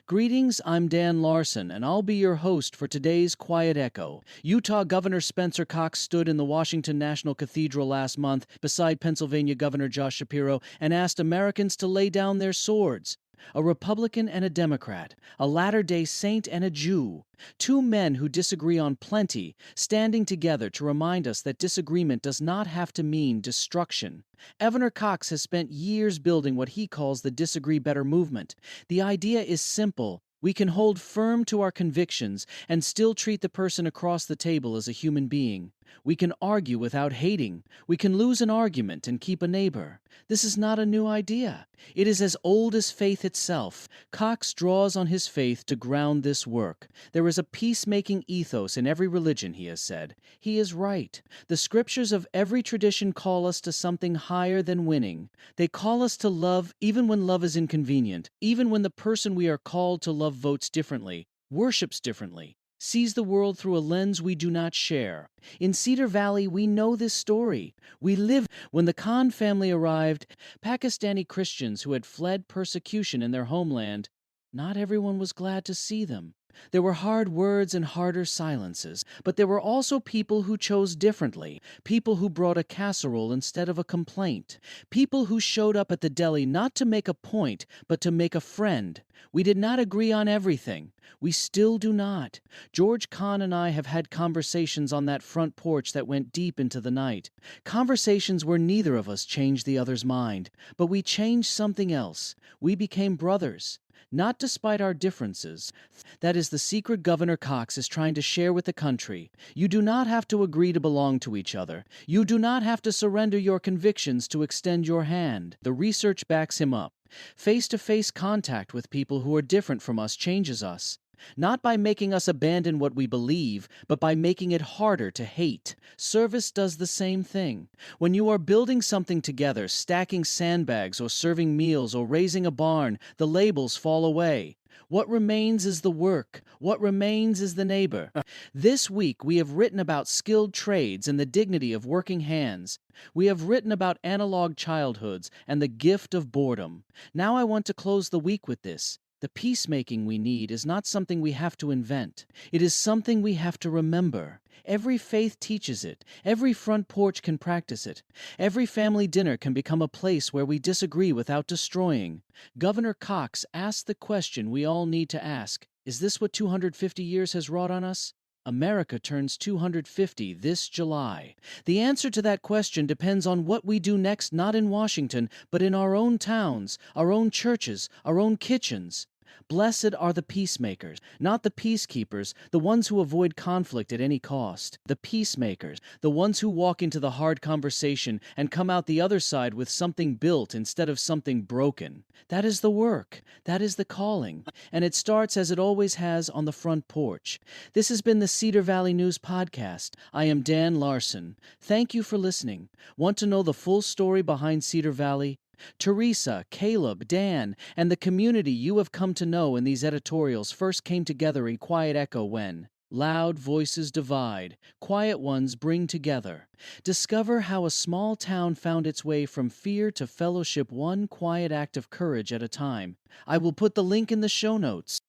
Greetings, I'm Dan Larson, and I'll be your host for today's Quiet Echo. Utah Governor Spencer Cox stood in the Washington National Cathedral last month beside Pennsylvania Governor Josh Shapiro and asked Americans to lay down their swords. A Republican and a Democrat, a Latter-day Saint and a Jew, two men who disagree on plenty, standing together to remind us that disagreement does not have to mean destruction. Governor Cox has spent years building what he calls the Disagree Better movement. The idea is simple. We can hold firm to our convictions and still treat the person across the table as a human being. We can argue without hating. We can lose an argument and keep a neighbor. This is not a new idea. It is as old as faith itself. Cox draws on his faith to ground this work. There is a peacemaking ethos in every religion, he has said. He is right. The scriptures of every tradition call us to something higher than winning. They call us to love even when love is inconvenient, even when the person we are called to love votes differently, worships differently, sees the world through a lens we do not share. In Cedar Valley, we know this story. We live. When the Khan family arrived, Pakistani Christians who had fled persecution in their homeland, not everyone was glad to see them. There were hard words and harder silences, but there were also people who chose differently, people who brought a casserole instead of a complaint, people who showed up at the deli not to make a point, but to make a friend. We did not agree on everything. We still do not. George Kahn and I have had conversations on that front porch that went deep into the night. Conversations where neither of us changed the other's mind, but we changed something else. We became brothers. Not despite our differences. That is the secret Governor Cox is trying to share with the country. You do not have to agree to belong to each other. You do not have to surrender your convictions to extend your hand. The research backs him up. Face-to-face contact with people who are different from us changes us. Not by making us abandon what we believe, but by making it harder to hate. Service does the same thing. When you are building something together, stacking sandbags or serving meals or raising a barn, the labels fall away. What remains is the work. What remains is the neighbor. This week, we have written about skilled trades and the dignity of working hands. We have written about analog childhoods and the gift of boredom. Now I want to close the week with this. The peacemaking we need is not something we have to invent. It is something we have to remember. Every faith teaches it. Every front porch can practice it. Every family dinner can become a place where we disagree without destroying. Governor Cox asked the question we all need to ask. Is this what 250 years has wrought on us? America turns 250 this July. The answer to that question depends on what we do next, not in Washington, but in our own towns, our own churches, our own kitchens. Blessed are the peacemakers, not the peacekeepers, the ones who avoid conflict at any cost. The peacemakers, the ones who walk into the hard conversation and come out the other side with something built instead of something broken. That is the work. That is the calling. And it starts as it always has on the front porch. This has been the Cedar Valley News Podcast. I am Dan Larson. Thank you for listening. Want to know the full story behind Cedar Valley? Teresa, Caleb, Dan, and the community you have come to know in these editorials first came together in quiet echo when loud voices divide, quiet ones bring together. Discover how a small town found its way from fear to fellowship, one quiet act of courage at a time. I will put the link in the show notes.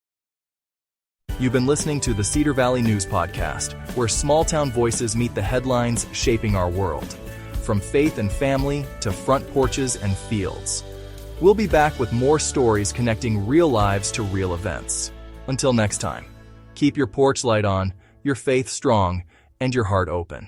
You've been listening to the Cedar Valley News Podcast, where small-town voices meet the headlines shaping our world. From faith and family to front porches and fields. We'll be back with more stories connecting real lives to real events. Until next time, keep your porch light on, your faith strong, and your heart open.